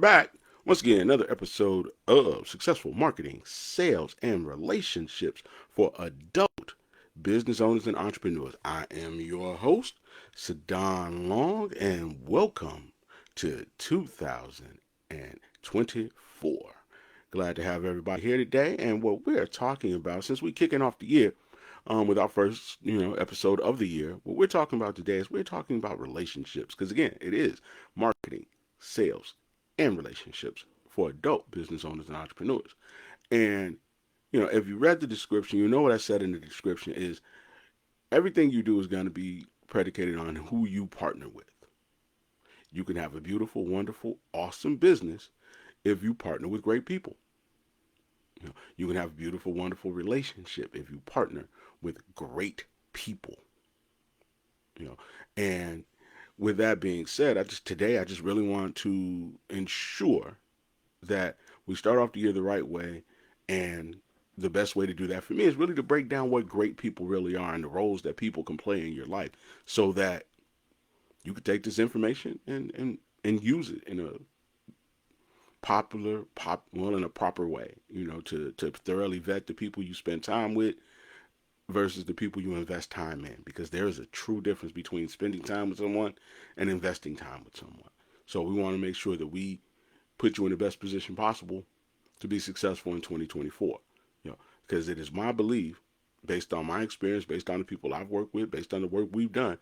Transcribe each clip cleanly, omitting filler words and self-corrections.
back once again, another episode of Successful Marketing, Sales, and Relationships for Adult Business Owners and Entrepreneurs. I am your host, Sadon Long, and welcome to 2024. Glad to have everybody here today. And what we're talking about, since we're kicking off the year with our first, episode of the year, what we're talking about today is we're talking about relationships. Because again, it is marketing, sales, and relationships for adult business owners and entrepreneurs. And if you read the description, you know what I said in the description is everything you do is going to be predicated on who you partner with. You can have a beautiful, wonderful, awesome business if you partner with great people. You can have a beautiful, wonderful relationship if you partner with great people. And with that being said, today I just really want to ensure that we start off the year the right way. And the best way to do that for me is really to break down what great people really are and the roles that people can play in your life so that you can take this information and use it in a in a proper way, to thoroughly vet the people you spend time with versus the people you invest time in, because there is a true difference between spending time with someone and investing time with someone. So we want to make sure that we put you in the best position possible to be successful in 2024. Because it is my belief, based on my experience, based on the people I've worked with, based on the work we've done,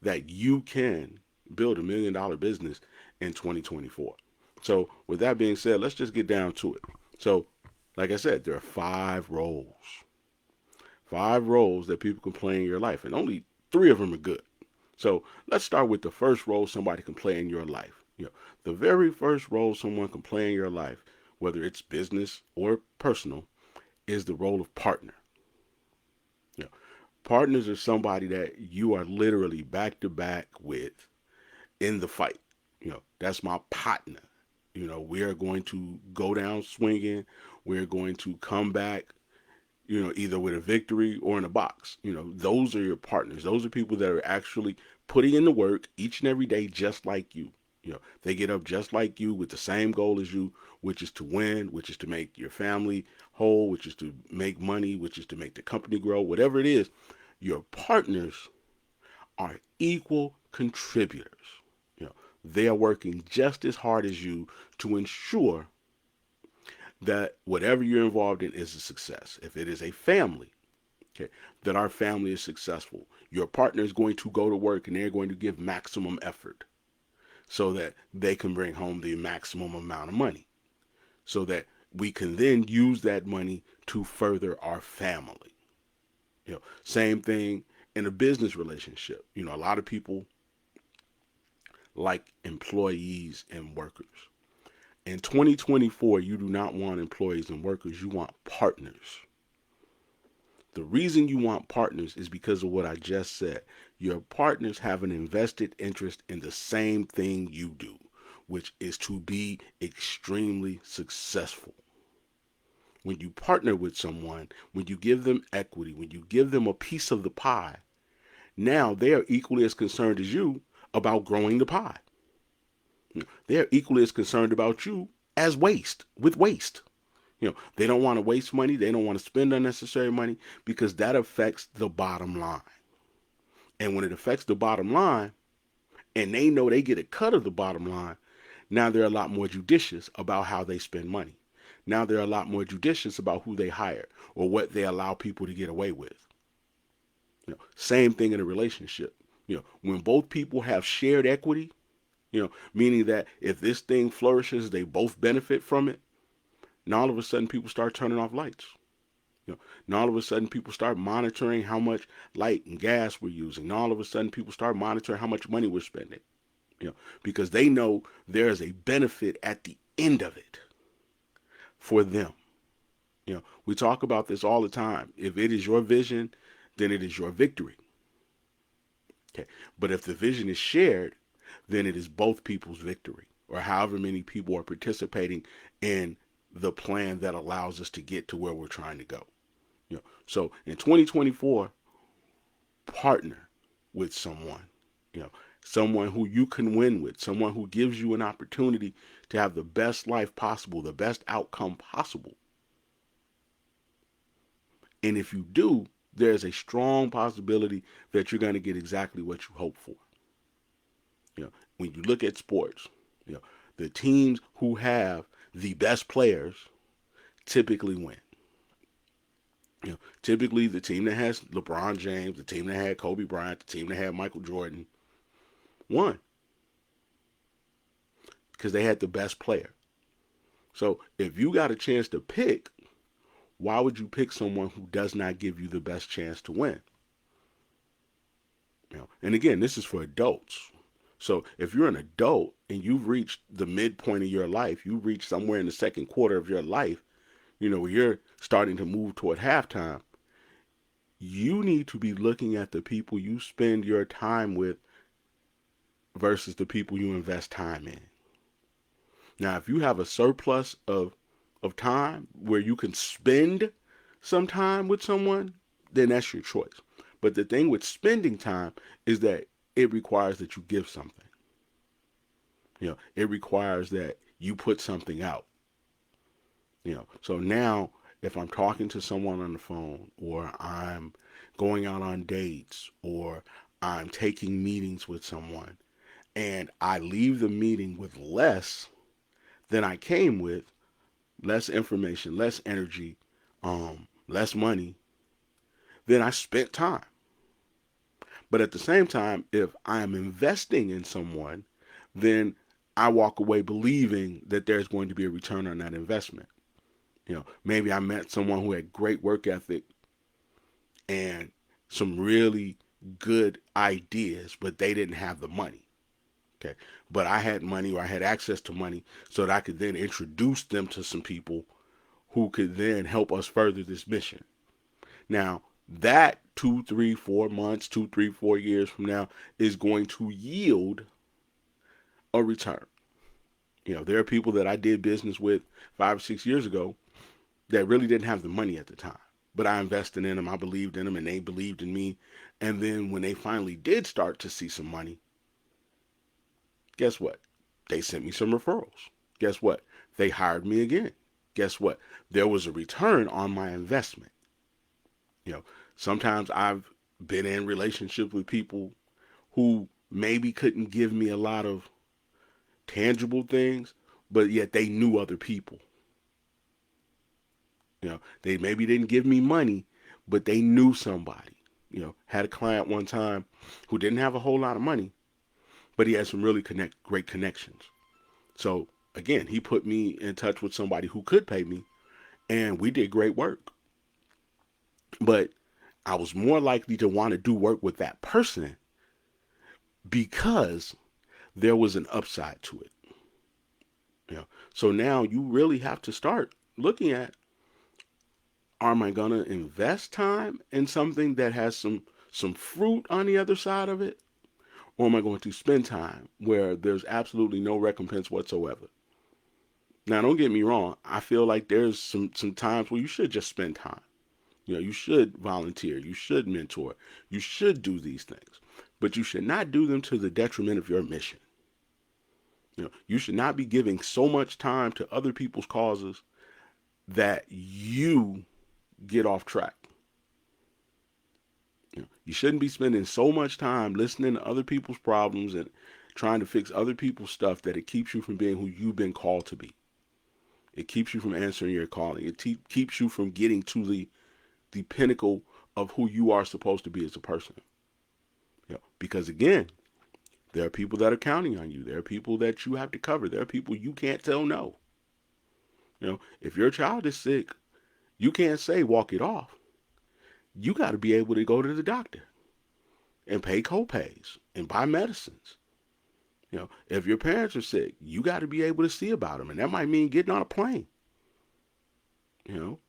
that you can build $1 million business in 2024. So with that being said, let's just get down to it. So, like I said, there are five roles that people can play in your life, and only three of them are good. So let's start with the first role somebody can play in your life. The very first role someone can play in your life, whether it's business or personal, is the role of partner. Partners are somebody that you are literally back to back with in the fight. That's my partner. We are going to go down swinging. We're going to come back, either with a victory or in a box. Those are your partners. Those are people that are actually putting in the work each and every day, just like you. They get up just like you with the same goal as you, which is to win, which is to make your family whole, which is to make money, which is to make the company grow, whatever it is. Your partners are equal contributors. They are working just as hard as you to ensure that whatever you're involved in is a success. If it is a family, that our family is successful, your partner is going to go to work and they're going to give maximum effort so that they can bring home the maximum amount of money, so that we can then use that money to further our family. Same thing in a business relationship. A lot of people like employees and workers. In 2024, you do not want employees and workers, you want partners. The reason you want partners is because of what I just said. Your partners have an invested interest in the same thing you do, which is to be extremely successful. When you partner with someone, when you give them equity, when you give them a piece of the pie, now they are equally as concerned as you about growing the pie. They're equally as concerned about you as with waste. They don't want to waste money. They don't want to spend unnecessary money because that affects the bottom line. And when it affects the bottom line and they know they get a cut of the bottom line, now they're a lot more judicious about how they spend money. Now they're a lot more judicious about who they hire or what they allow people to get away with. Same thing in a relationship. When both people have shared equity, meaning that if this thing flourishes, they both benefit from it. Now all of a sudden people start turning off lights. Now all of a sudden people start monitoring how much light and gas we're using. Now all of a sudden people start monitoring how much money we're spending. Because they know there is a benefit at the end of it for them. We talk about this all the time. If it is your vision, then it is your victory. But if the vision is shared, then it is both people's victory, or however many people are participating in the plan that allows us to get to where we're trying to go. So in 2024, partner with someone. someone who you can win with, someone who gives you an opportunity to have the best life possible, the best outcome possible. And if you do, there's a strong possibility that you're going to get exactly what you hope for. When you look at sports, you know, the teams who have the best players typically win. Typically the team that has LeBron James, the team that had Kobe Bryant, the team that had Michael Jordan won because they had the best player. So if you got a chance to pick, why would you pick someone who does not give you the best chance to win? And again, this is for adults. So if you're an adult and you've reached the midpoint of your life, you've reached somewhere in the second quarter of your life, where you're starting to move toward halftime, you need to be looking at the people you spend your time with versus the people you invest time in. Now, if you have a surplus of time where you can spend some time with someone, then that's your choice. But the thing with spending time is that it requires that you give something. It requires that you put something out. So now if I'm talking to someone on the phone, or I'm going out on dates, or I'm taking meetings with someone, and I leave the meeting with less than I came with, less information, less energy, less money, then I spent time. But at the same time, if I'm investing in someone, then I walk away believing that there's going to be a return on that investment. Maybe I met someone who had great work ethic and some really good ideas, but they didn't have the money. Okay. But I had money, or I had access to money, so that I could then introduce them to some people who could then help us further this mission. Now, that 2, 3, 4 months, 2, 3, 4 years from now is going to yield a return. There are people that I did business with 5 or 6 years ago that really didn't have the money at the time. But I invested in them, I believed in them, and they believed in me. And then when they finally did start to see some money, guess what? They sent me some referrals. Guess what? They hired me again. Guess what? There was a return on my investment. Sometimes I've been in relationships with people who maybe couldn't give me a lot of tangible things, but yet they knew other people. They maybe didn't give me money, but they knew somebody. Had a client one time who didn't have a whole lot of money, but he had some really great connections. So again, he put me in touch with somebody who could pay me, and we did great work. But I was more likely to want to do work with that person because there was an upside to it. So now you really have to start looking at, am I going to invest time in something that has some fruit on the other side of it? Or am I going to spend time where there's absolutely no recompense whatsoever? Now, don't get me wrong. I feel like there's some times where you should just spend time. You should volunteer. You should mentor. You should do these things. But you should not do them to the detriment of your mission. You should not be giving so much time to other people's causes that you get off track. You shouldn't be spending so much time listening to other people's problems and trying to fix other people's stuff that it keeps you from being who you've been called to be. It keeps you from answering your calling. It keeps you from getting to the pinnacle of who you are supposed to be as a person. Because again, there are people that are counting on you. There are people that you have to cover. There are people you can't tell no. If your child is sick, you can't say walk it off. You got to be able to go to the doctor and pay co-pays and buy medicines. If your parents are sick, you got to be able to see about them. And that might mean getting on a plane.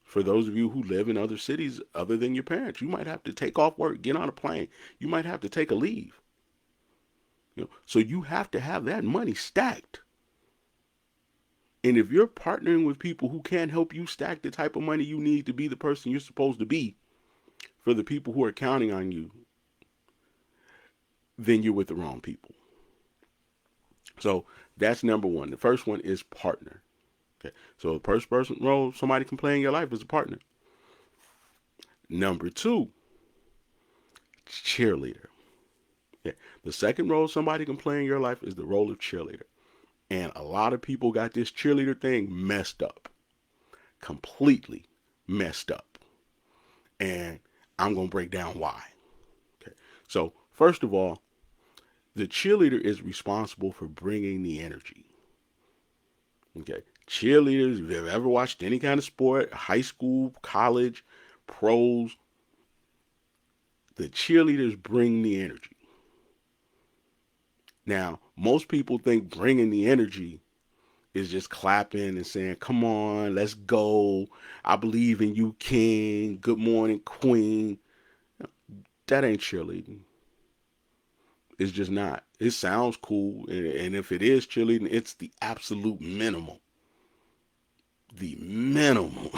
For those of you who live in other cities other than your parents, you might have to take off work, get on a plane. You might have to take a leave. So you have to have that money stacked. And if you're partnering with people who can't help you stack the type of money you need to be the person you're supposed to be for the people who are counting on you, then you're with the wrong people. So that's number one. The first one is partner. Okay. So the first person role somebody can play in your life is a partner. Number two, cheerleader. Yeah. The second role somebody can play in your life is the role of cheerleader. And a lot of people got this cheerleader thing messed up. Completely messed up. And I'm going to break down why. Okay. So, first of all, the cheerleader is responsible for bringing the energy. Okay. Cheerleaders, if you've ever watched any kind of sport, high school, college, pros, the cheerleaders bring the energy. Now, most people think bringing the energy is just clapping and saying, come on, let's go. I believe in you, King. Good morning, Queen. That ain't cheerleading. It's just not. It sounds cool. And if it is cheerleading, it's the absolute minimum. The minimum.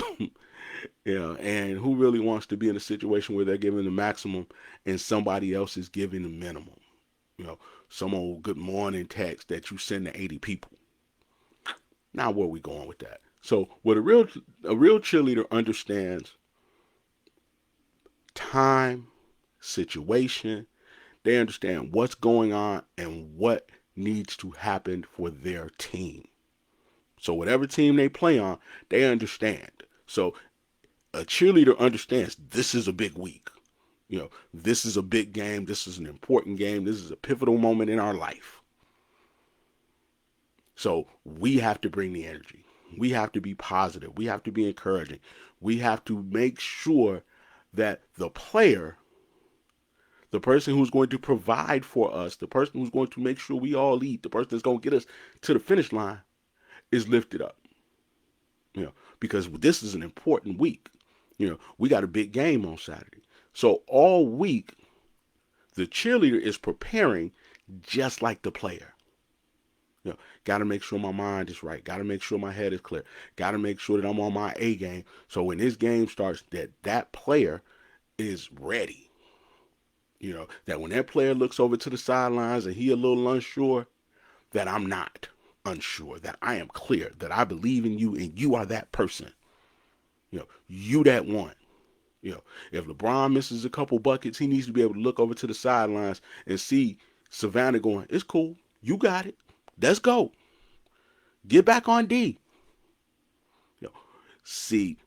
Yeah. And who really wants to be in a situation where they're giving the maximum and somebody else is giving the minimum? You know, some old good morning text that you send to 80 people. Now where are we going with that? So what a real cheerleader understands time, situation. They understand what's going on and what needs to happen for their team. So whatever team they play on, they understand. So a cheerleader understands this is a big week. You know, this is a big game. This is an important game. This is a pivotal moment in our life. So we have to bring the energy. We have to be positive. We have to be encouraging. We have to make sure that the player, the person who's going to provide for us, the person who's going to make sure we all eat, the person that's going to get us to the finish line is lifted up. You know, because this is an important week. You know, we got a big game on Saturday. So all week, the cheerleader is preparing just like the player. You know, got to make sure my mind is right. Got to make sure my head is clear. Got to make sure that I'm on my A game. So when this game starts, that player is ready. You know, that when that player looks over to the sidelines and he a little unsure, that I'm not unsure, that I am clear, that I believe in you and you are that person. You know, you that one. You know, if LeBron misses a couple buckets, he needs to be able to look over to the sidelines and see Savannah going, it's cool. You got it. Let's go. Get back on D. You know, see,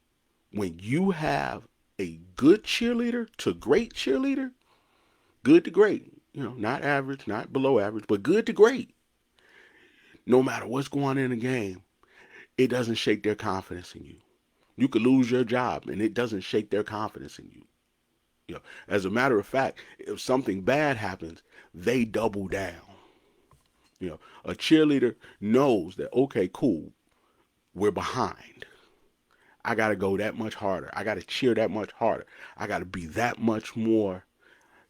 when you have a good cheerleader to great cheerleader, good to great, you know, not average, not below average, but good to great. No matter what's going on in the game, it doesn't shake their confidence in you. You could lose your job and it doesn't shake their confidence in you. You know, as a matter of fact, if something bad happens, they double down. You know, a cheerleader knows that, okay, cool, we're behind. I got to go that much harder. I got to cheer that much harder. I got to be that much more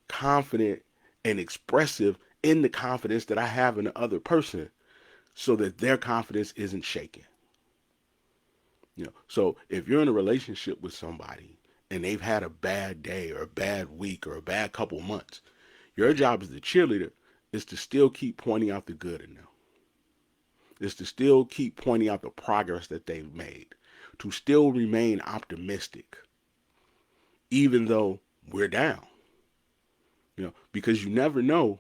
confident and expressive in the confidence that I have in the other person so that their confidence isn't shaken. You know, so if you're in a relationship with somebody and they've had a bad day or a bad week or a bad couple months, your job as the cheerleader is to still keep pointing out the good in them. Is to still keep pointing out the progress that they've made. To still remain optimistic, even though we're down. You know, because you never know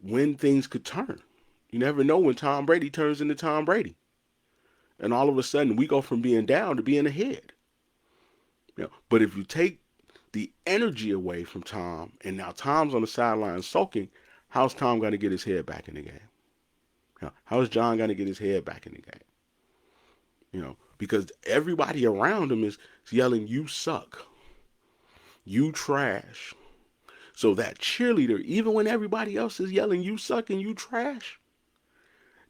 when things could turn. You never know when Tom Brady turns into Tom Brady. And all of a sudden we go from being down to being ahead. You know, but if you take the energy away from Tom and now Tom's on the sideline sulking, how's Tom going to get his head back in the game? You know, how's John going to get his head back in the game? You know, because everybody around him is yelling, you suck. You trash. So that cheerleader, even when everybody else is yelling, you suck and you trash,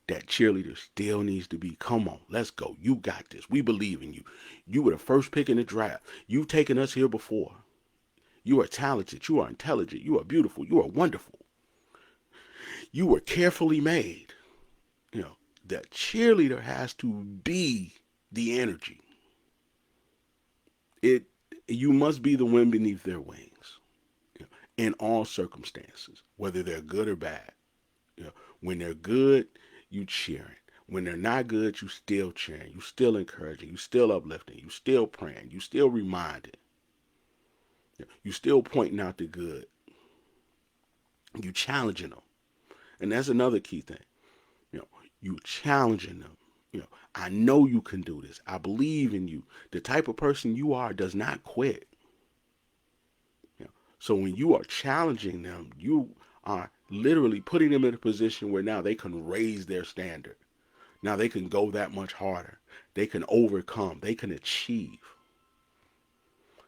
that cheerleader still needs to be, come on, let's go. You got this. We believe in you. You were the first pick in the draft. You've taken us here before. You are talented. You are intelligent. You are beautiful. You are wonderful. You were carefully made. You know, that cheerleader has to be the energy. It You must be the wind beneath their wings, you know, in all circumstances, whether they're good or bad. You know, When they're good, you cheering. When they're not good, you still cheering. You still encouraging. You still uplifting. You still praying. You still reminding. You still pointing out the good. You challenging them. And that's another key thing. You know, you challenging them. I know you can do this. I believe in you. The type of person you are does not quit. So when you are challenging them, you are literally putting them in a position where now they can raise their standard. Now they can go that much harder. They can overcome. They can achieve.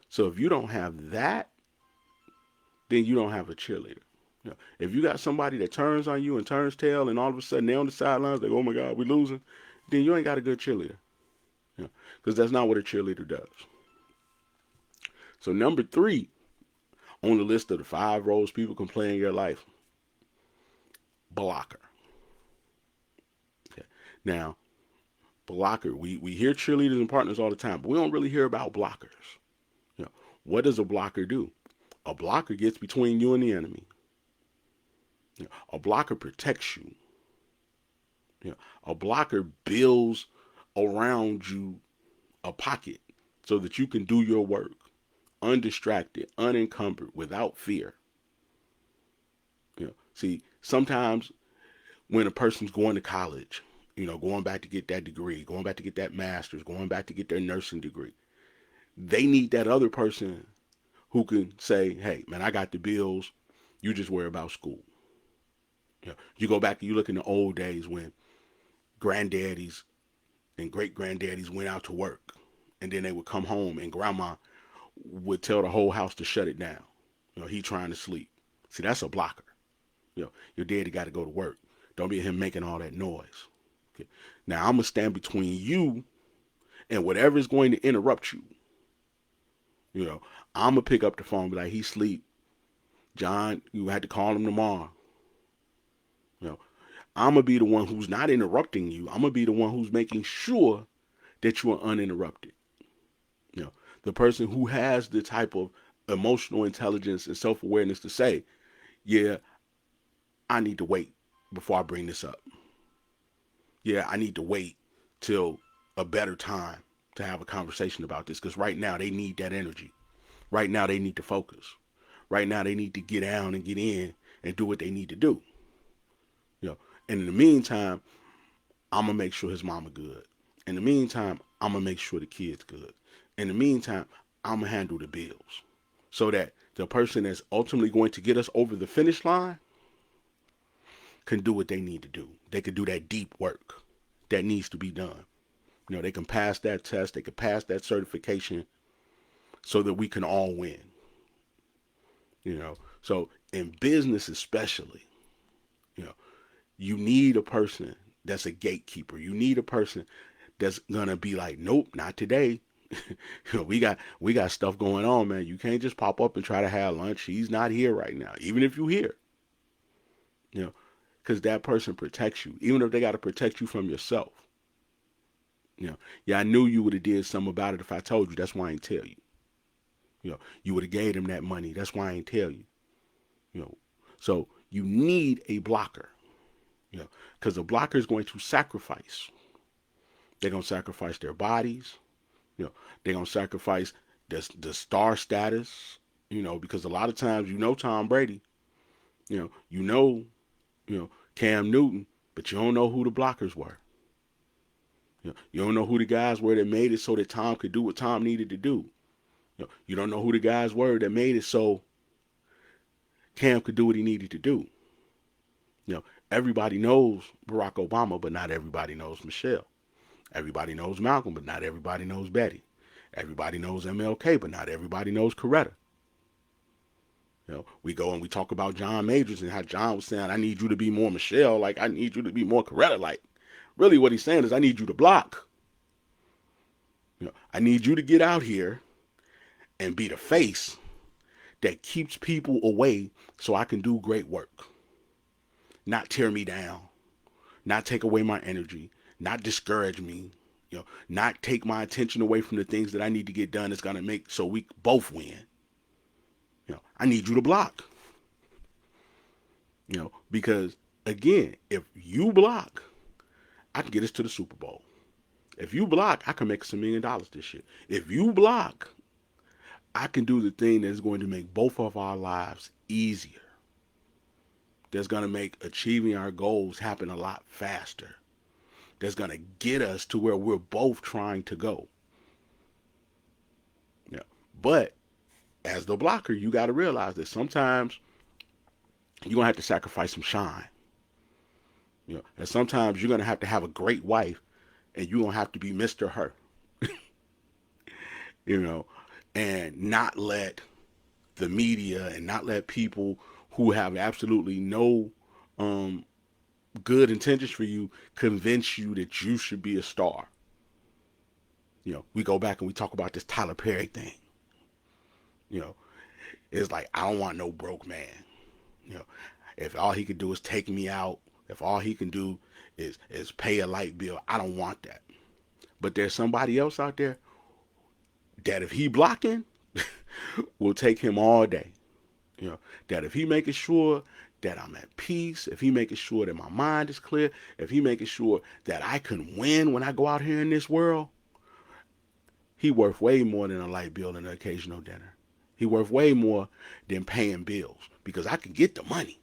So if you don't have that, then you don't have a cheerleader. If you got somebody that turns on you and turns tail, and all of a sudden they're on the sidelines, like, oh my God, we're losing, then you ain't got a good cheerleader. Because that's not what a cheerleader does. So number 3 on the list of the 5 roles people can play in your life, blocker. Okay. Now, blocker, we hear cheerleaders and partners all the time, but we don't really hear about blockers. What does a blocker do? A blocker gets between you and the enemy. A blocker protects you. A blocker builds around you a pocket so that you can do your work undistracted, unencumbered, without fear. See, sometimes when a person's going to college, going back to get that degree, going back to get that master's, going back to get their nursing degree, they need that other person who can say, hey, man, I got the bills. You just worry about school. You go back and you look in the old days when granddaddies and great granddaddies went out to work, and then they would come home and grandma would tell the whole house to shut it down. He trying to sleep. See, that's a blocker. Your daddy got to go to work. Don't be him making all that noise. Okay. Now I'm gonna stand between you and whatever is going to interrupt you. I'm gonna pick up the phone and be like, he sleep. John, you had to call him tomorrow. I'm gonna be the one who's not interrupting you. I'm gonna be the one who's making sure that you are uninterrupted. The person who has the type of emotional intelligence and self-awareness to say, yeah, I need to wait before I bring this up. Yeah, I need to wait till a better time to have a conversation about this, because right now they need that energy. Right now they need to focus. Right now they need to get down and get in and do what they need to do. And in the meantime, I'm going to make sure his mama good. In the meantime, I'm going to make sure the kid's good. In the meantime, I'm going to handle the bills so that the person that's ultimately going to get us over the finish line can do what they need to do. They can do that deep work that needs to be done. They can pass that test. They can pass that certification so that we can all win. So in business especially, you need a person that's a gatekeeper. You need a person that's gonna be like, nope, not today. we got stuff going on, man. You can't just pop up and try to have lunch. He's not here right now, even if you're here. Because that person protects you, even if they got to protect you from yourself. Yeah, I knew you would have did something about it if I told you. That's why I ain't tell you. You would have gave them that money. That's why I ain't tell you. So you need a blocker. Because a blocker is going to sacrifice. They're going to sacrifice their bodies. They're going to sacrifice the star status. Because a lot of times, Tom Brady. You know Cam Newton, but you don't know who the blockers were. You don't know who the guys were that made it so that Tom could do what Tom needed to do. You don't know who the guys were that made it so Cam could do what he needed to do. Everybody knows Barack Obama, but not everybody knows Michelle. Everybody knows Malcolm, but not everybody knows Betty. Everybody knows MLK, but not everybody knows Coretta. We go and we talk about John Majors and how John was saying, I need you to be more Michelle, like I need you to be more Coretta. Like, really what he's saying is I need you to block. I need you to get out here and be the face that keeps people away so I can do great work. Not tear me down, not take away my energy, not discourage me, not take my attention away from the things that I need to get done that's going to make so we both win. I need you to block. Because again, if you block, I can get us to the Super Bowl. If you block, I can make us $1 million this year. If you block, I can do the thing that's going to make both of our lives easier. That's going to make achieving our goals happen a lot faster. That's going to get us to where we're both trying to go. Yeah. But as the blocker, you got to realize that sometimes you're going to have to sacrifice some shine. And sometimes you're going to have a great wife and you're going to have to be Mr. Her, you know, and not let the media and not let people who have absolutely no good intentions for you convince you that you should be a star. We go back and we talk about this Tyler Perry thing. You know, it's like, I don't want no broke man. You know, if all he could do is take me out, if all he can do is pay a light bill, I don't want that. But there's somebody else out there that if he blocking, will take him all day. That if he making sure that I'm at peace, if he making sure that my mind is clear, if he making sure that I can win when I go out here in this world, he worth way more than a light bill and an occasional dinner. He worth way more than paying bills, because I can get the money.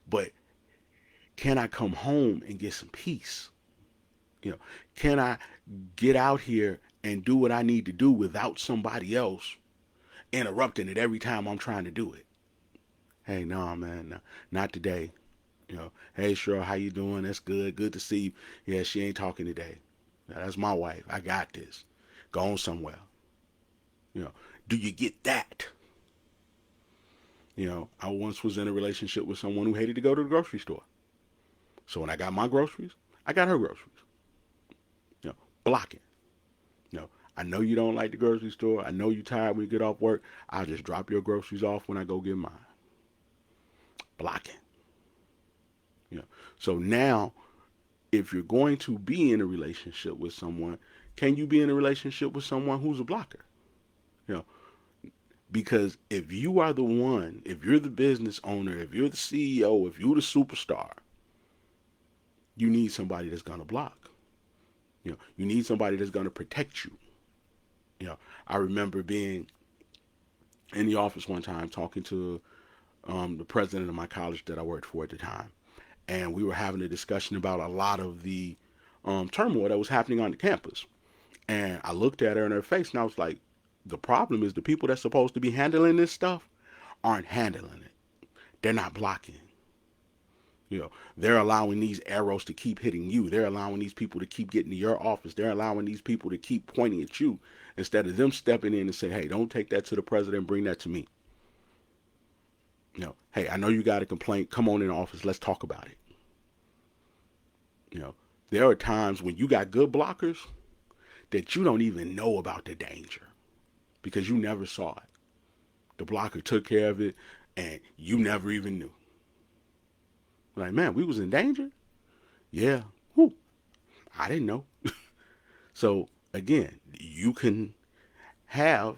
But can I come home and get some peace? Can I get out here and do what I need to do without somebody else interrupting it every time I'm trying to do it? Hey, no, man, no, not today. Hey, Cheryl, how you doing? That's good. Good to see you. Yeah, she ain't talking today. That's my wife. I got this. Go on somewhere. Do you get that? I once was in a relationship with someone who hated to go to the grocery store. So when I got my groceries, I got her groceries. Blocking. I know you don't like the grocery store. I know you're tired when you get off work. I'll just drop your groceries off when I go get mine. Blocking. So now, if you're going to be in a relationship with someone, can you be in a relationship with someone who's a blocker? Because if you are the one, if you're the business owner, if you're the CEO, if you're the superstar, you need somebody that's going to block. You need somebody that's going to protect you. I remember being in the office one time talking to the president of my college that I worked for at the time. And we were having a discussion about a lot of the turmoil that was happening on the campus. And I looked at her in her face and I was like, the problem is the people that's supposed to be handling this stuff aren't handling it. They're not blocking. They're allowing these arrows to keep hitting you. They're allowing these people to keep getting to your office. They're allowing these people to keep pointing at you instead of them stepping in and saying, hey, don't take that to the president, bring that to me. Hey, I know you got a complaint. Come on in the office. Let's talk about it. There are times when you got good blockers that you don't even know about the danger because you never saw it. The blocker took care of it and you never even knew. Like, man, we was in danger? Yeah. Whew. I didn't know. So, again, you can have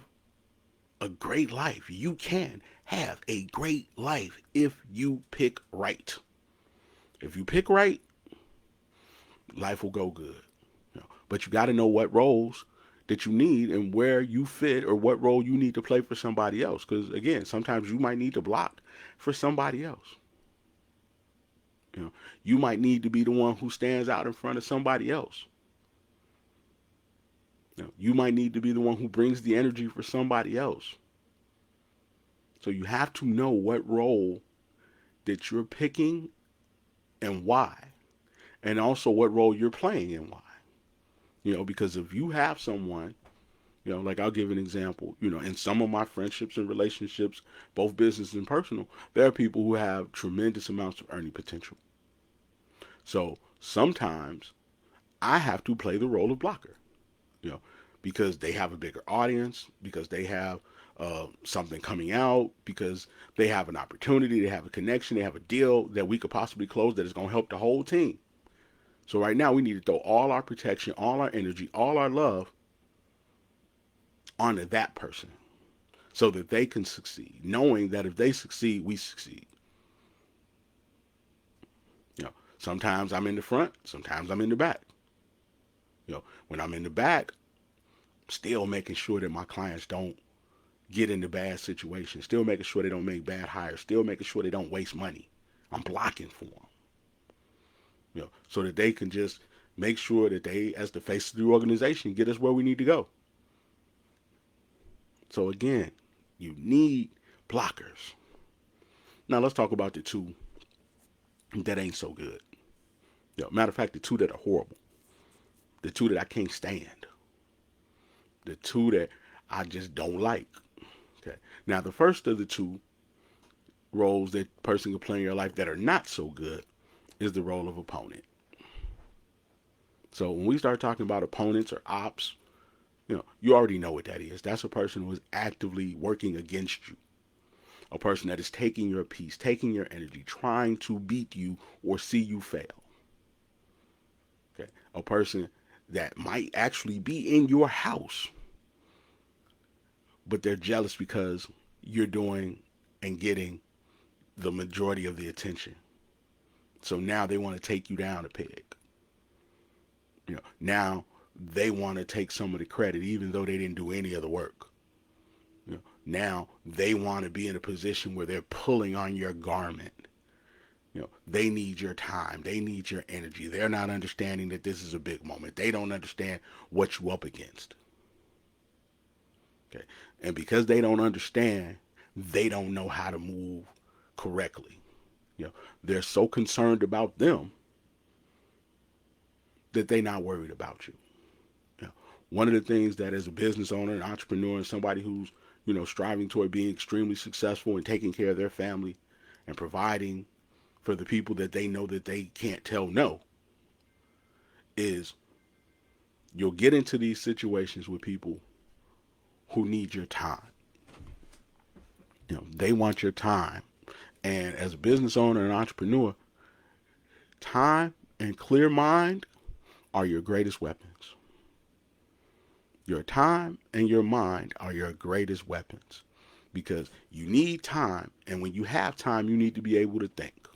a great life. You can have a great life if you pick right. If you pick right, life will go good. But you got to know what roles that you need and where you fit or what role you need to play for somebody else. Because, again, sometimes you might need to block for somebody else. You might need to be the one who stands out in front of somebody else. You might need to be the one who brings the energy for somebody else. So you have to know what role that you're picking and why. And also what role you're playing and why. Because if you have someone, like I'll give an example, in some of my friendships and relationships, both business and personal, there are people who have tremendous amounts of earning potential. So sometimes I have to play the role of blocker, because they have a bigger audience, because they have something coming out, because they have an opportunity, they have a connection, they have a deal that we could possibly close that is going to help the whole team. So right now we need to throw all our protection, all our energy, all our love onto that person so that they can succeed, knowing that if they succeed, we succeed. Sometimes I'm in the front, sometimes I'm in the back. When I'm in the back, still making sure that my clients don't get into bad situations, still making sure they don't make bad hires, still making sure they don't waste money. I'm blocking for them, so that they can just make sure that they, as the face of the organization, get us where we need to go. So again, you need blockers. Now let's talk about the two that ain't so good. Matter of fact, the two that are horrible, the two that I can't stand, the two that I just don't like. Okay. Now the first of the two roles that person can play in your life that are not so good is the role of opponent. So when we start talking about opponents or ops, you already know what that is. That's a person who is actively working against you. A person that is taking your peace, taking your energy, trying to beat you or see you fail. Okay. A person that might actually be in your house, but they're jealous because you're doing and getting the majority of the attention. So now they want to take you down a peg. Now they want to take some of the credit even though they didn't do any of the work. Now they want to be in a position where they're pulling on your garment. They need your time. They need your energy. They're not understanding that this is a big moment. They don't understand what you're up against. Okay. And because they don't understand, they don't know how to move correctly. They're so concerned about them that they're not worried about you. One of the things that as a business owner, an entrepreneur, and somebody who's, striving toward being extremely successful and taking care of their family and providing for the people that they know that they can't tell no, is you'll get into these situations with people who need your time. They want your time. And as a business owner and entrepreneur, time and clear mind are your greatest weapons. Your time and your mind are your greatest weapons because you need time. And when you have time, you need to be able to think.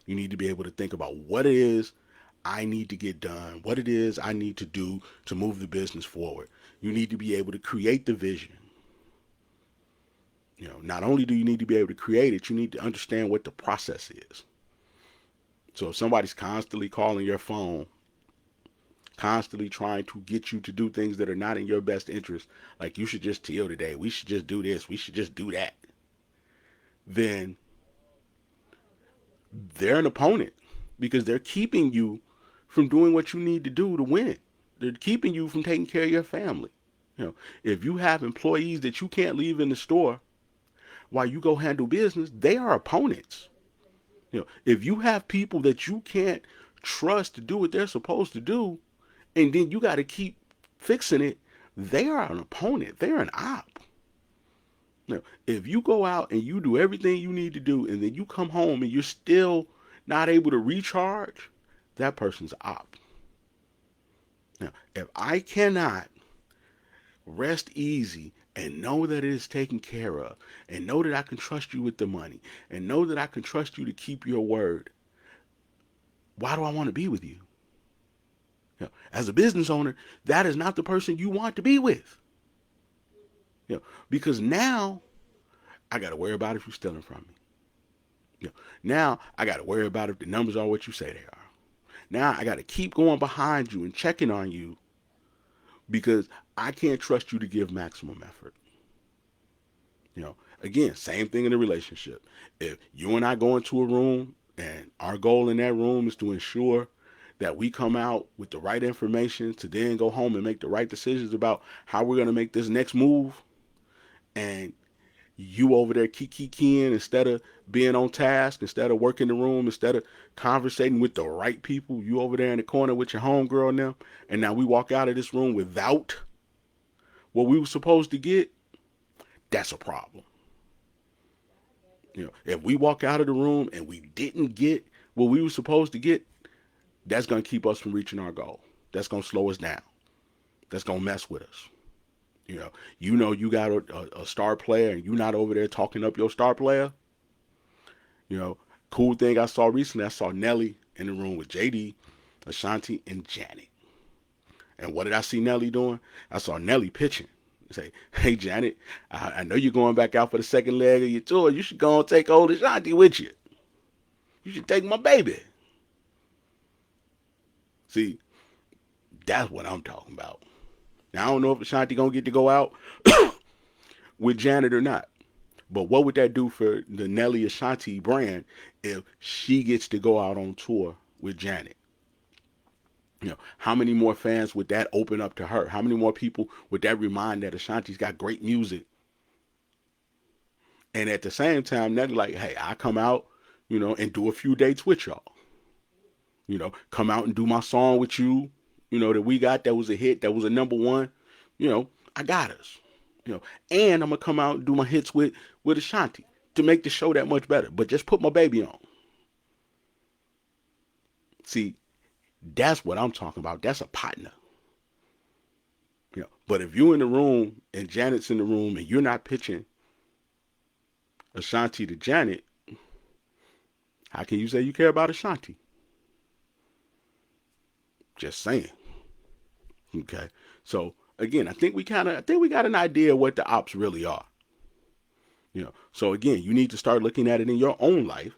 You need to be able to think about what it is I need to get done, what it is I need to do to move the business forward. You need to be able to create the vision. Not only do you need to be able to create it, you need to understand what the process is. So if somebody's constantly calling your phone, constantly trying to get you to do things that are not in your best interest, like you should just chill today, we should just do this, we should just do that, then they're an opponent because they're keeping you from doing what you need to do to win. They're keeping you from taking care of your family. If you have employees that you can't leave in the store while you go handle business, they are opponents. If you have people that you can't trust to do what they're supposed to do, and then you got to keep fixing it, they are an opponent. They're an op. If you go out and you do everything you need to do, and then you come home and you're still not able to recharge, that person's op. Now, if I cannot rest easy and know that it is taken care of, and know that I can trust you with the money, and know that I can trust you to keep your word, why do I want to be with you? As a business owner, that is not the person you want to be with. Because now I got to worry about if you're stealing from me. Now I got to worry about if the numbers are what you say they are. Now I got to keep going behind you and checking on you because I can't trust you to give maximum effort. Again, same thing in a relationship. If you and I go into a room and our goal in that room is to ensure that we come out with the right information to then go home and make the right decisions about how we're going to make this next move, and you over there keying instead of being on task, instead of working the room, instead of conversating with the right people, you over there in the corner with your homegirl now, and now we walk out of this room without what we were supposed to get, that's a problem. If we walk out of the room and we didn't get what we were supposed to get, that's going to keep us from reaching our goal. That's going to slow us down. That's going to mess with us. You got a star player and you're not over there talking up your star player. Cool thing I saw recently, I saw Nelly in the room with JD, Ashanti, and Janet. And what did I see Nelly doing? I saw Nelly pitching. Say, hey Janet, I know you're going back out for the second leg of your tour. You should go and take old Ashanti with you. You should take my baby. See, that's what I'm talking about. Now I don't know if Ashanti gonna get to go out with Janet or not. But what would that do for the Nelly Ashanti brand if she gets to go out on tour with Janet? How many more fans would that open up to her? How many more people would that remind that Ashanti's got great music? And at the same time, Nelly like, hey, I come out, and do a few dates with y'all. Come out and do my song with you, that we got that was a hit, that was a number one. I got us. And I'm gonna come out and do my hits with Ashanti to make the show that much better. But just put my baby on. See, that's what I'm talking about. That's a partner. But if you're in the room and Janet's in the room and you're not pitching Ashanti to Janet, how can you say you care about Ashanti? Just saying. Okay. So again, I think we got an idea of what the ops really are. So again, you need to start looking at it in your own life.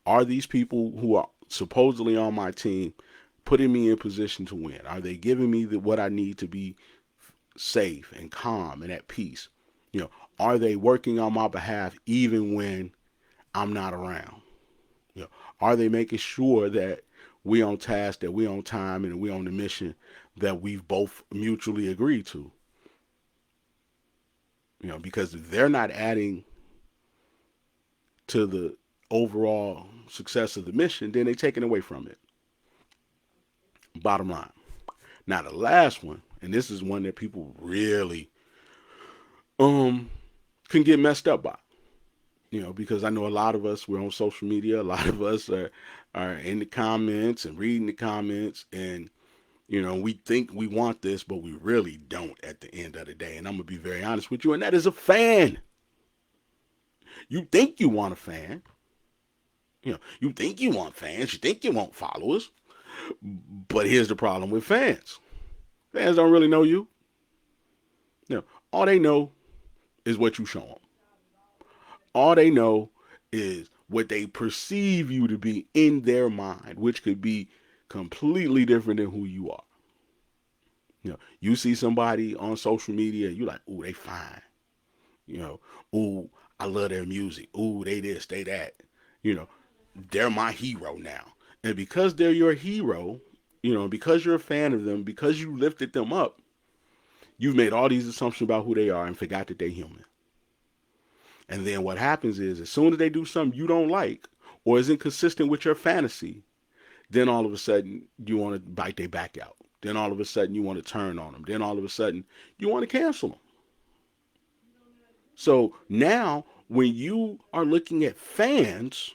Are these people who are supposedly on my team putting me in position to win? Are they giving me what I need to be safe and calm and at peace? Are they working on my behalf even when I'm not around? Are they making sure that we on task, that we on time, and we on the mission that we've both mutually agreed to? Because if they're not adding to the overall success of the mission, then they're taking away from it. Bottom line. Now the last one, and this is one that people really can get messed up by. Because I know a lot of us, we're on social media, a lot of us are in the comments and reading the comments, and we think we want this, but we really don't at the end of the day. And I'm gonna be very honest with you, and that is a fan. You think you want a fan. You think you want fans, you think you want followers, but here's the problem with fans. Fans don't really know you. All they know is what you show them. All they know is what they perceive you to be in their mind, which could be completely different than who you are. You see somebody on social media, you like, ooh, they fine. Ooh, I love their music. Ooh, they this, they that. They're my hero now. And because they're your hero, because you're a fan of them, because you lifted them up, you've made all these assumptions about who they are and forgot that they're human. And then what happens is, as soon as they do something you don't like or isn't consistent with your fantasy, then all of a sudden you want to bite their back out. Then all of a sudden you want to turn on them. Then all of a sudden you want to cancel them. So now when you are looking at fans,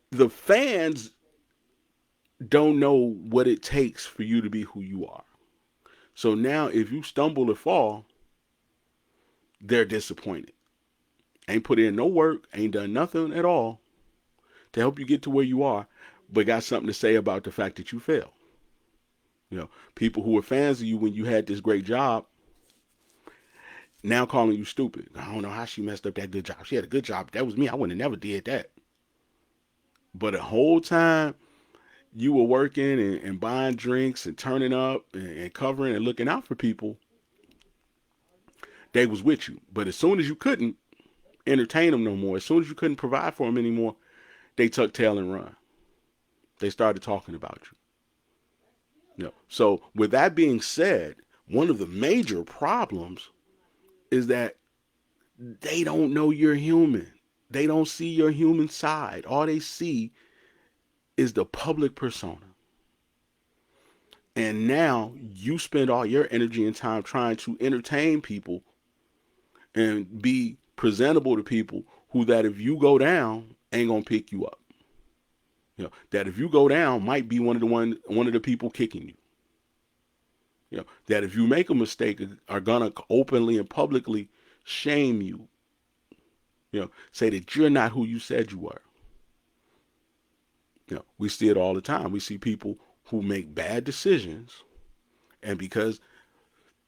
the fans don't know what it takes for you to be who you are. So now if you stumble or fall, they're disappointed. Ain't put in no work, ain't done nothing at all to help you get to where you are, but got something to say about the fact that you failed. People who were fans of you when you had this great job, now calling you stupid. I don't know how she messed up that good job. She had a good job. That was me. I would have never did that. But the whole time you were working and buying drinks and turning up and covering and looking out for people, they was with you. But as soon as you couldn't entertain them no more, as soon as you couldn't provide for them anymore, they tuck tail and run. They started talking about you. So with that being said, one of the major problems is that they don't know you're human. They don't see your human side. All they see is the public persona. And now you spend all your energy and time trying to entertain people and be presentable to people who that if you go down ain't gonna pick you up. That if you go down might be one of the people kicking you. That if you make a mistake are gonna openly and publicly shame you. Say that you're not who you said you were. We see it all the time. We see people who make bad decisions, and because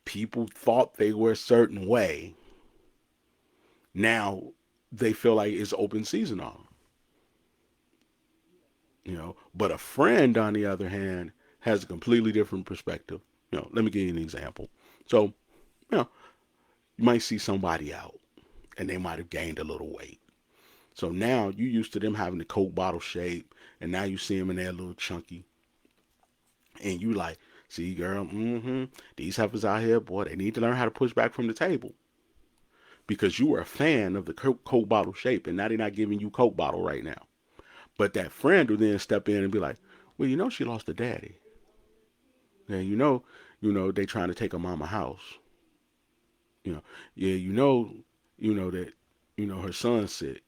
people thought they were a certain way, now they feel like it's open season on them. But a friend, on the other hand, has a completely different perspective. Let me give you an example. So, you know, you might see somebody out and they might have gained a little weight. So now you used to them having the Coke bottle shape, and now you see them and they're a little chunky, and you like, see, girl, these heifers out here, boy, they need to learn how to push back from the table because you were a fan of the Coke bottle shape, and now they're not giving you Coke bottle right now. But that friend will then step in and be like, well, she lost her daddy. Yeah, they trying to take her mama house. You know, yeah, that, her son's sick.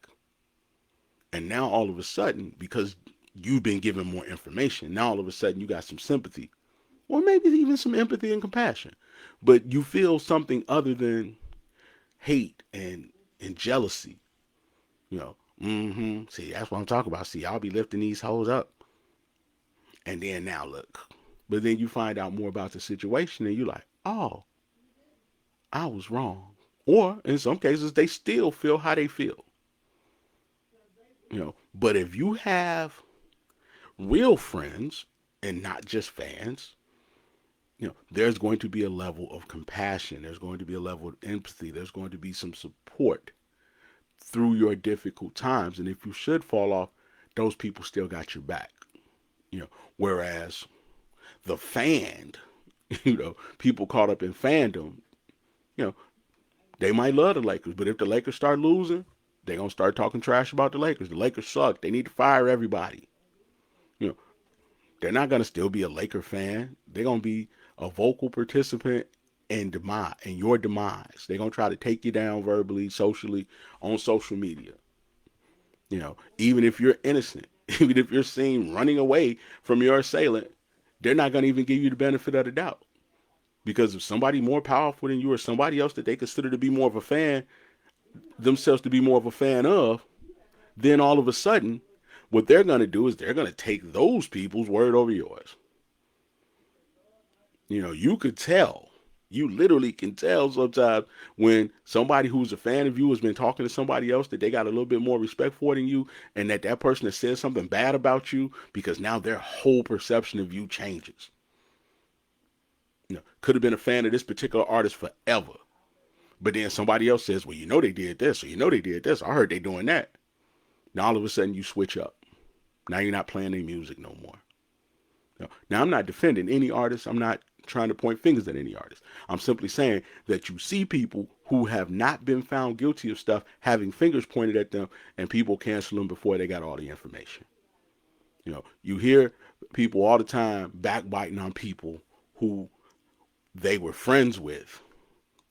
And now all of a sudden, because you've been given more information, now all of a sudden you got some sympathy, or maybe even some empathy and compassion. But you feel something other than hate and jealousy. See, that's what I'm talking about. See, I'll be lifting these hoes up. And then now look. But then you find out more about the situation and you're like, oh, I was wrong. Or in some cases, they still feel how they feel. But if you have real friends and not just fans, there's going to be a level of compassion. There's going to be a level of empathy. There's going to be some support through your difficult times. And if you should fall off, those people still got your back. Whereas the fan, people caught up in fandom, you know, they might love the Lakers, but if the Lakers start losing, they're going to start talking trash about the Lakers. The Lakers suck. They need to fire everybody. You know, they're not going to still be a Laker fan. They're going to be a vocal participant in your demise. They're going to try to take you down verbally, socially, on social media. Even if you're innocent, even if you're seen running away from your assailant, they're not going to even give you the benefit of the doubt. Because if somebody more powerful than you or somebody else that they consider to be more of a fan, themselves to be more of a fan of, then all of a sudden, what they're going to do is they're going to take those people's word over yours. You could tell. You literally can tell sometimes when somebody who's a fan of you has been talking to somebody else that they got a little bit more respect for than you, and that person has said something bad about you because now their whole perception of you changes. Could have been a fan of this particular artist forever. But then somebody else says, well, they did this, or they did this. I heard they doing that. Now all of a sudden you switch up. Now you're not playing their music no more. Now I'm not defending any artist. I'm not trying to point fingers at any artist. I'm simply saying that you see people who have not been found guilty of stuff having fingers pointed at them, and people cancel them before they got all the information. You hear people all the time backbiting on people who they were friends with,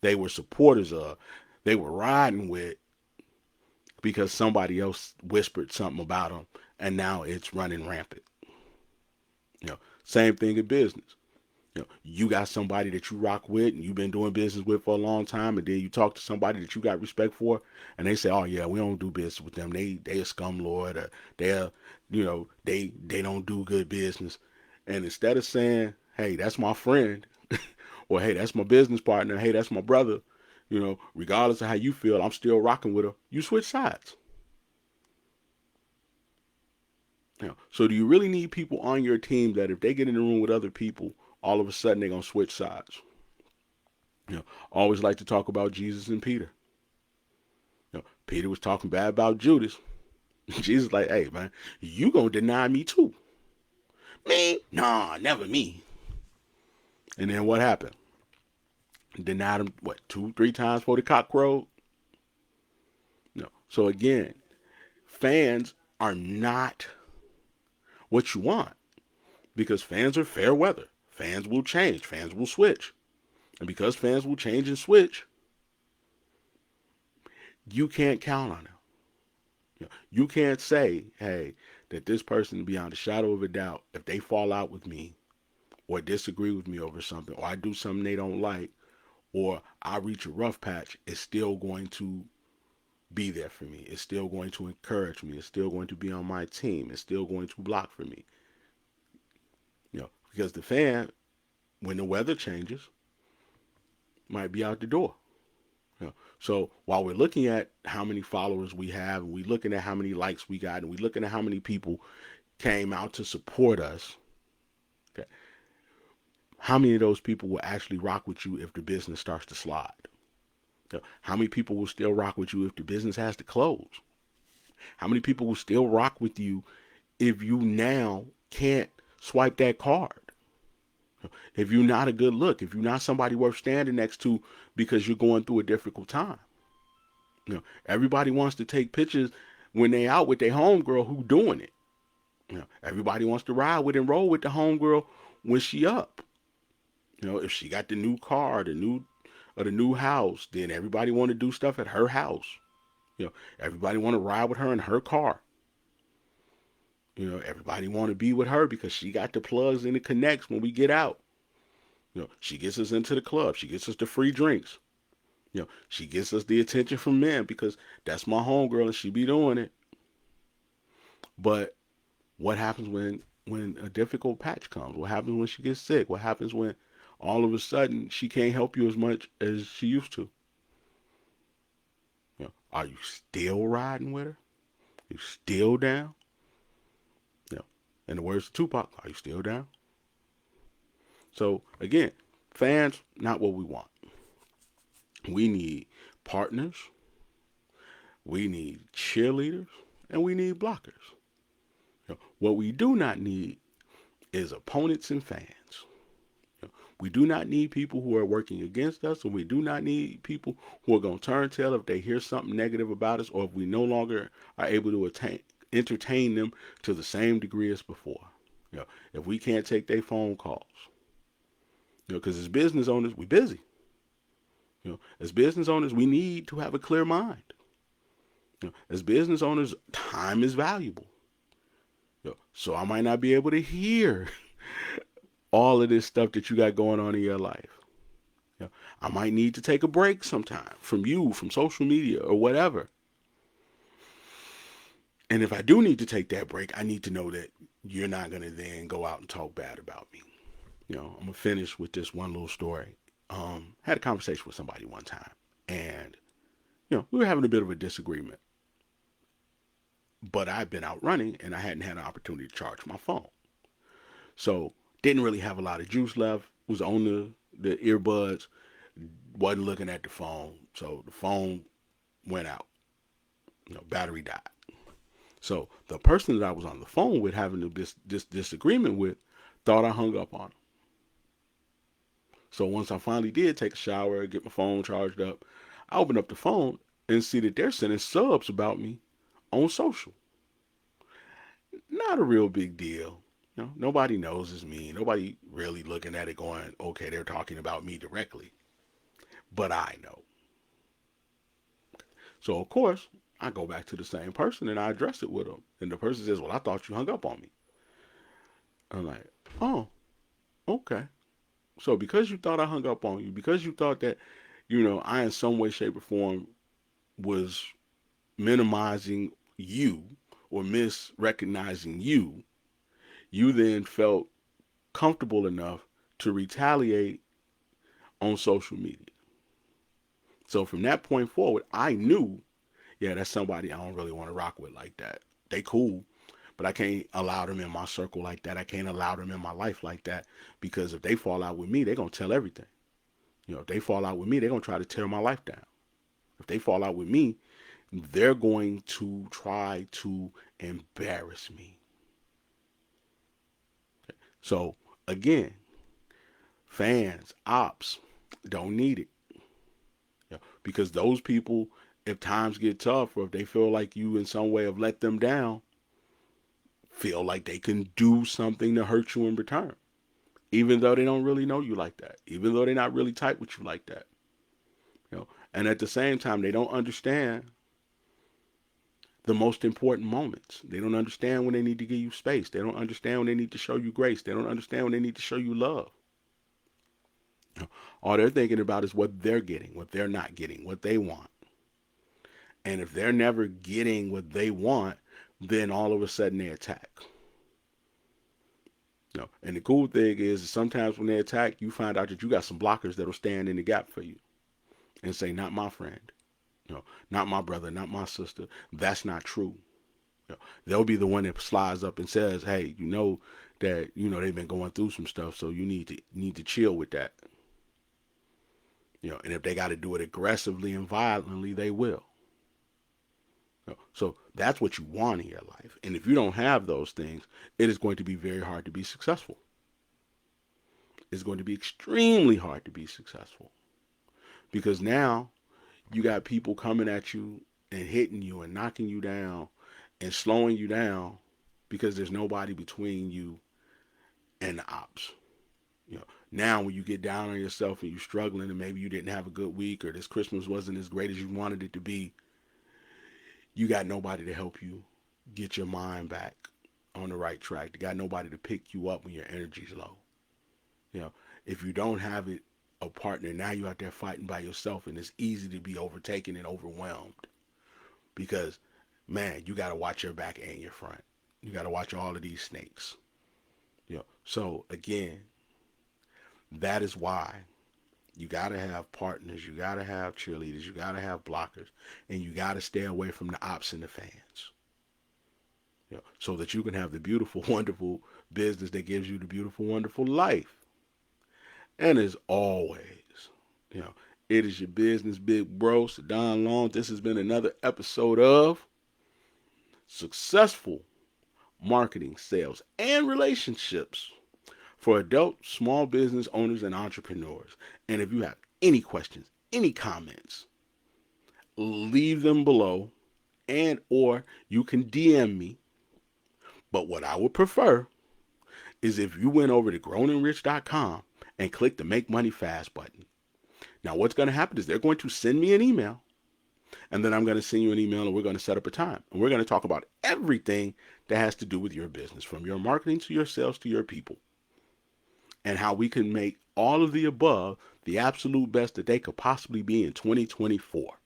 they were supporters of, they were riding with, because somebody else whispered something about them, and now it's running rampant. Same thing in business. You got somebody that you rock with and you've been doing business with for a long time, and then you talk to somebody that you got respect for, and they say, "Oh yeah, we don't do business with them. They a scumlord, or they don't do good business." And instead of saying, "Hey, that's my friend," or "Hey, that's my business partner," "Hey, that's my brother," regardless of how you feel, I'm still rocking with her. You switch sides. So do you really need people on your team that if they get in the room with other people, all of a sudden they're going to switch sides? Always like to talk about Jesus and Peter. Peter was talking bad about Judas. Jesus like, hey, man, you going to deny me too. Me? Nah, never me. And then what happened? Denied him, 2-3 times before the cock crowed? No. So again, fans are not what you want, because fans are fair weather. Fans will change. Fans will switch. And because fans will change and switch, you can't count on them. You can't say, hey, that this person, beyond a shadow of a doubt, if they fall out with me or disagree with me over something, or I do something they don't like, or I reach a rough patch, it's still going to be there for me. It's still going to encourage me. It's still going to be on my team. It's still going to block for me. Because the fan, when the weather changes, might be out the door. So while we're looking at how many followers we have, and we're looking at how many likes we got, and we're looking at how many people came out to support us, okay, how many of those people will actually rock with you if the business starts to slide? How many people will still rock with you if the business has to close? How many people will still rock with you if you now can't swipe that card? If you're not a good look, if you're not somebody worth standing next to because you're going through a difficult time. Everybody wants to take pictures when they out with their homegirl who doing it. Everybody wants to ride with and roll with the homegirl when she up. If she got the new car, the new house, then everybody want to do stuff at her house. Everybody want to ride with her in her car. Everybody want to be with her because she got the plugs and the connects when we get out. She gets us into the club. She gets us the free drinks. She gets us the attention from men because that's my homegirl and she be doing it. But what happens when a difficult patch comes? What happens when she gets sick? What happens when all of a sudden she can't help you as much as she used to? Are you still riding with her? You still down? In the words of Tupac, are you still down? So again, fans, not what we want. We need partners, we need cheerleaders, and we need blockers. What we do not need is opponents and fans. We do not need people who are working against us, and we do not need people who are going to turn tail if they hear something negative about us, or if we no longer are able to entertain them to the same degree as before. If we can't take their phone calls, because as business owners, we busy. As business owners, we need to have a clear mind. As business owners, time is valuable. So I might not be able to hear all of this stuff that you got going on in your life. I might need to take a break sometime from you, from social media or whatever. And if I do need to take that break, I need to know that you're not going to then go out and talk bad about me. I'm going to finish with this one little story. Had a conversation with somebody one time, and we were having a bit of a disagreement. But I'd been out running, and I hadn't had an opportunity to charge my phone. So didn't really have a lot of juice left. Was on the earbuds, wasn't looking at the phone. So the phone went out. Battery died. So the person that I was on the phone with, having this disagreement with, thought I hung up on him. So once I finally did take a shower, get my phone charged up, I opened up the phone and see that they're sending subs about me on social. Not a real big deal. Nobody knows it's me. Nobody really looking at it going, okay, they're talking about me directly. But I know. So, of course, I go back to the same person and I address it with them. And the person says, well, I thought you hung up on me. I'm like, oh, okay. So because you thought I hung up on you, because you thought that, I in some way, shape, or form was minimizing you or misrecognizing you, you then felt comfortable enough to retaliate on social media. So from that point forward, I knew, that's somebody I don't really want to rock with like that. They cool, but I can't allow them in my circle like that. I can't allow them in my life like that, because if they fall out with me, they're going to tell everything. If they fall out with me, they're going to try to tear my life down. If they fall out with me, they're going to try to embarrass me. Okay. So again, fans, ops, don't need it. Because those people, if times get tough or if they feel like you in some way have let them down, feel like they can do something to hurt you in return. Even though they don't really know you like that. Even though they're not really tight with you like that. And at the same time, they don't understand the most important moments. They don't understand when they need to give you space. They don't understand when they need to show you grace. They don't understand when they need to show you love. All they're thinking about is what they're getting, what they're not getting, what they want. And if they're never getting what they want, then all of a sudden they attack. And the cool thing is sometimes when they attack, you find out that you got some blockers that'll stand in the gap for you and say, not my friend, not my brother, not my sister. That's not true. They'll be the one that slides up and says, hey, that they've been going through some stuff, so you need to chill with that. And if they got to do it aggressively and violently, they will. So that's what you want in your life. And if you don't have those things, it is going to be very hard to be successful. It's going to be extremely hard to be successful because now you got people coming at you and hitting you and knocking you down and slowing you down because there's nobody between you and the ops. Now when you get down on yourself and you're struggling and maybe you didn't have a good week or this Christmas wasn't as great as you wanted it to be, you got nobody to help you get your mind back on the right track. You got nobody to pick you up when your energy's low. If you don't have a partner, now you're out there fighting by yourself, and it's easy to be overtaken and overwhelmed because, man, you got to watch your back and your front. You got to watch all of these snakes. So again, that is why you got to have partners, you got to have cheerleaders, you got to have blockers, and you got to stay away from the ops and the fans. So that you can have the beautiful, wonderful business that gives you the beautiful, wonderful life. And as always, it is your business big bro, Sadon Long. This has been another episode of Successful Marketing, Sales, and Relationships for adult small business owners and entrepreneurs. And if you have any questions, any comments, leave them below and or you can DM me. But what I would prefer is if you went over to grownandrich.com and click the Make Money Fast button. Now what's going to happen is they're going to send me an email, and then I'm going to send you an email, and we're going to set up a time. And we're going to talk about everything that has to do with your business, from your marketing to your sales to your people, and how we can make all of the above the absolute best that they could possibly be in 2024.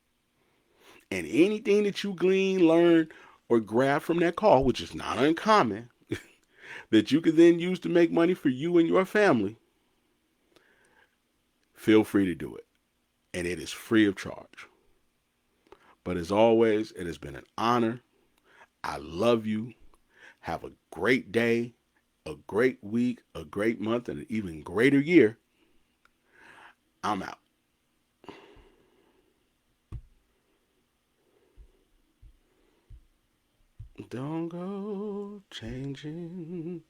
And anything that you glean, learn, or grab from that call, which is not uncommon, that you can then use to make money for you and your family, feel free to do it. And it is free of charge. But as always, it has been an honor. I love you. Have a great day, a great week, a great month, and an even greater year. I'm out. Don't go changing